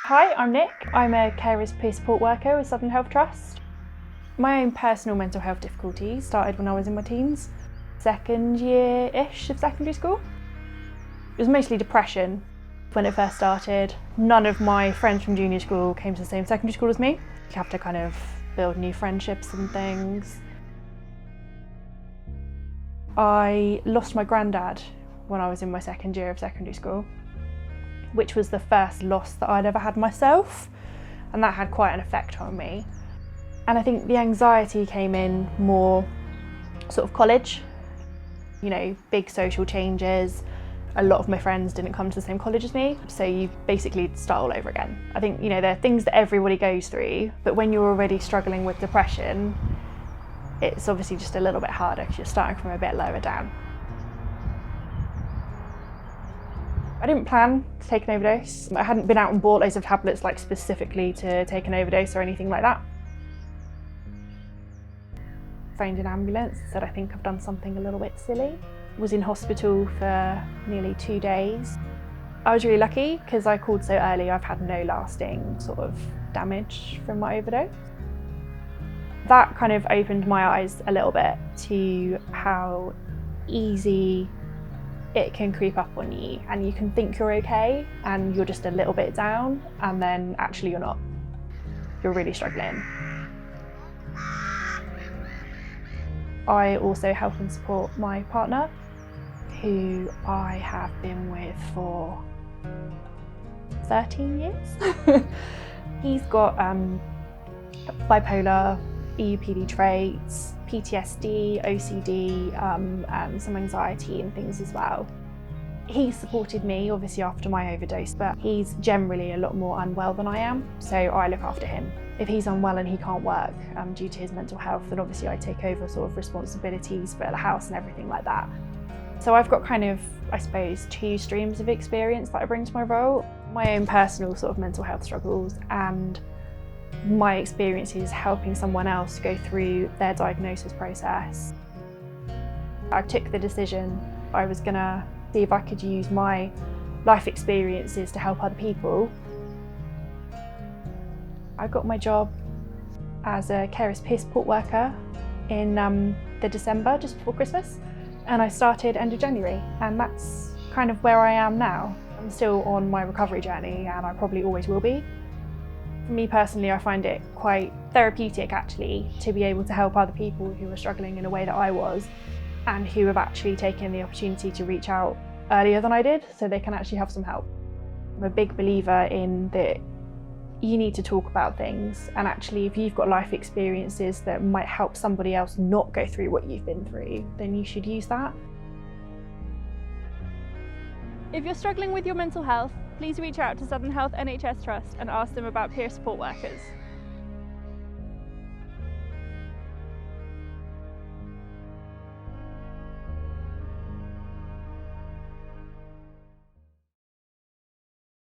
Hi, I'm Nick. I'm a carers peer support worker with Solent Health Trust. My own personal mental health difficulties started when I was in my teens, second year-ish of secondary school. It was mostly depression when it first started. None of my friends from junior school came to the same secondary school as me. You have to kind of build new friendships and things. I lost my granddad when I was in my second year of secondary school, which was the first loss that I'd ever had myself, and that had quite an effect on me. And I think the anxiety came in more sort of college, big social changes. A lot of my friends didn't come to the same college as me, so you basically start all over again. I think, there are things that everybody goes through, but when you're already struggling with depression, it's obviously just a little bit harder because you're starting from a bit lower down. I didn't plan to take an overdose. I hadn't been out and bought loads of tablets specifically to take an overdose or anything like that. Phoned an ambulance, said I think I've done something a little bit silly. Was in hospital for nearly 2 days. I was really lucky because I called so early. I've had no lasting sort of damage from my overdose. That kind of opened my eyes a little bit to how easy it can creep up on you, and you can think you're okay and you're just a little bit down, and then actually you're not. You're really struggling. I also help and support my partner, who I have been with for 13 years. He's got bipolar, EUPD traits, PTSD, OCD, and some anxiety and things as well. He supported me obviously after my overdose, but he's generally a lot more unwell than I am, so I look after him. If he's unwell and he can't work due to his mental health, then obviously I take over sort of responsibilities for the house and everything like that. So I've got kind of, I suppose, 2 streams of experience that I bring to my role. My own personal sort of mental health struggles and my experiences helping someone else go through their diagnosis process. I took the decision I was gonna see if I could use my life experiences to help other people. I got my job as a carers peer support worker in the December, just before Christmas, and I started end of January, and that's kind of where I am now. I'm still on my recovery journey, and I probably always will be. For me personally, I find it quite therapeutic actually to be able to help other people who are struggling in a way that I was, and who have actually taken the opportunity to reach out earlier than I did so they can actually have some help. I'm a big believer in that you need to talk about things, and actually if you've got life experiences that might help somebody else not go through what you've been through, then you should use that. If you're struggling with your mental health, please reach out to Southern Health NHS Trust and ask them about peer support workers.